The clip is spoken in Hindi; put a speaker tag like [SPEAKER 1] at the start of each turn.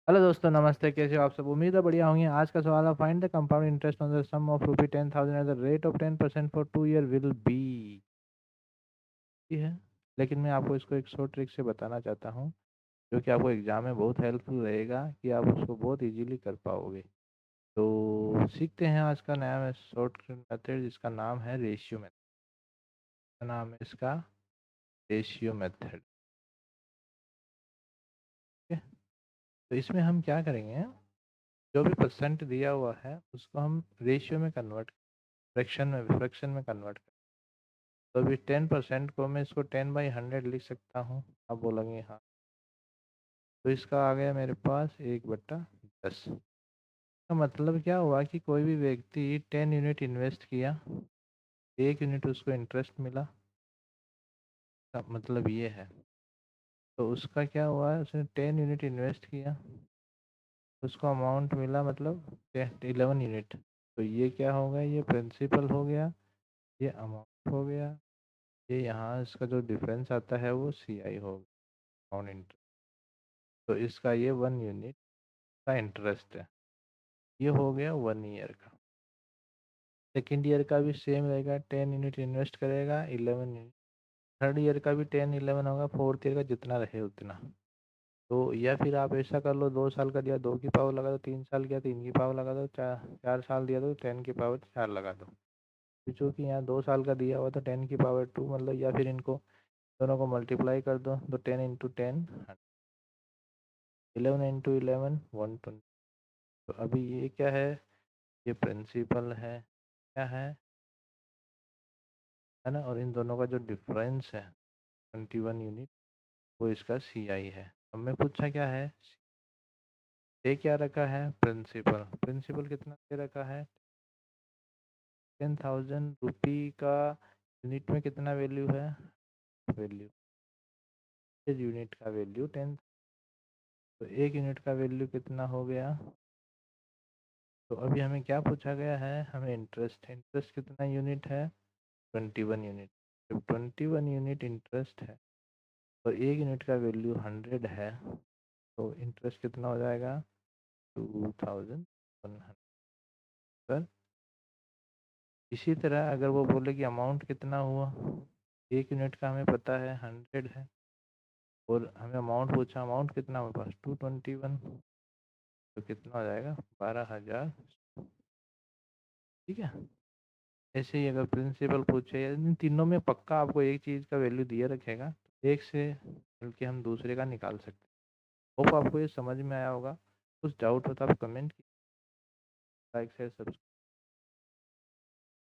[SPEAKER 1] हेलो दोस्तों, नमस्ते। कैसे हो आप सब? उम्मीद है बढ़िया होंगे। आज का सवाल है, find the compound interest on the sum of rupee 10,000 at the rate of 10% for 2 year will be. ये है, लेकिन मैं आपको इसको एक शॉर्ट ट्रिक से बताना चाहता हूँ, जो कि आपको एग्जाम में बहुत हेल्पफुल रहेगा कि आप उसको बहुत इजीली कर पाओगे। तो सीखते हैं आज का नया शॉर्ट मेथड, जिसका नाम है रेशियो मेथड। नाम है इसका रेशियो मेथड। ठीक है, तो इसमें हम क्या करेंगे, जो भी परसेंट दिया हुआ है उसको हम रेशियो में कन्वर्ट, फ्रैक्शन में कन्वर्ट। तो अभी 10% को मैं इसको 10/100 लिख सकता हूँ। आप बोलेंगे हाँ, तो इसका आ गया मेरे पास 1/10। का मतलब क्या हुआ कि कोई भी व्यक्ति 10 यूनिट इन्वेस्ट किया, 1 यूनिट उसको इंटरेस्ट मिला। का मतलब ये है, तो उसका क्या हुआ है, उसने 10 यूनिट इन्वेस्ट किया, उसको अमाउंट मिला, मतलब 11 यूनिट। तो ये क्या हो गया, ये प्रिंसिपल हो गया, ये अमाउंट हो गया, ये यहाँ इसका जो डिफरेंस आता है वो CI हो गया, अमाउंट इंटरेस्ट। तो इसका ये 1 यूनिट का इंटरेस्ट है, ये हो गया 1 ईयर का। सेकेंड ईयर का भी सेम रहेगा, 10 यूनिट इन्वेस्ट करेगा, 11 यूनिट। थर्ड ईयर का भी 10 11 होगा, फोर्थ ईयर का जितना रहे उतना। तो या फिर आप ऐसा कर लो, 2 साल का दिया 2 की पावर लगा दो, 3 साल किया 3 की पावर लगा दो, 4 साल दिया तो 10 की पावर 4 लगा दो। तो चूँकि यहाँ 2 साल का दिया हुआ तो 10 की पावर 2, मतलब, या फिर इनको दोनों को मल्टीप्लाई कर दो तो 10 × 10, 11 × 11 120। तो अभी ये क्या है, ये प्रिंसिपल है, क्या है ना, और इन दोनों का जो डिफरेंस है 21 यूनिट, वो इसका CI है। अब मैं पूछा क्या है, ये क्या रखा है, प्रिंसिपल। प्रिंसिपल कितना दे रखा है, 10,000 रुपी का यूनिट में कितना वैल्यू है, वैल्यू यूनिट का वैल्यू 10। तो 1 यूनिट का वैल्यू कितना हो गया। तो अभी हमें क्या पूछा गया है, हमें इंटरेस्ट, इंटरेस्ट कितना यूनिट है, 21 यूनिट। जब 21 यूनिट इंटरेस्ट है और 1 यूनिट का वैल्यू 100 है, तो इंटरेस्ट कितना हो जाएगा, 2,100। सर, इसी तरह अगर वो बोले कि अमाउंट कितना हुआ, 1 यूनिट का हमें पता है 100 है, और हमें अमाउंट पूछा, अमाउंट कितना हमारे पास 221, तो कितना हो जाएगा 12,000। ठीक है, ऐसे ही अगर प्रिंसिपल पूछे, इन तीनों में पक्का आपको एक चीज़ का वैल्यू दिया रखेगा, एक से बल्कि हम दूसरे का निकाल सकते हैं। होप आपको ये समझ में आया होगा। कुछ डाउट हो तो आप कमेंट, लाइक, शेयर, सब्सक्राइब।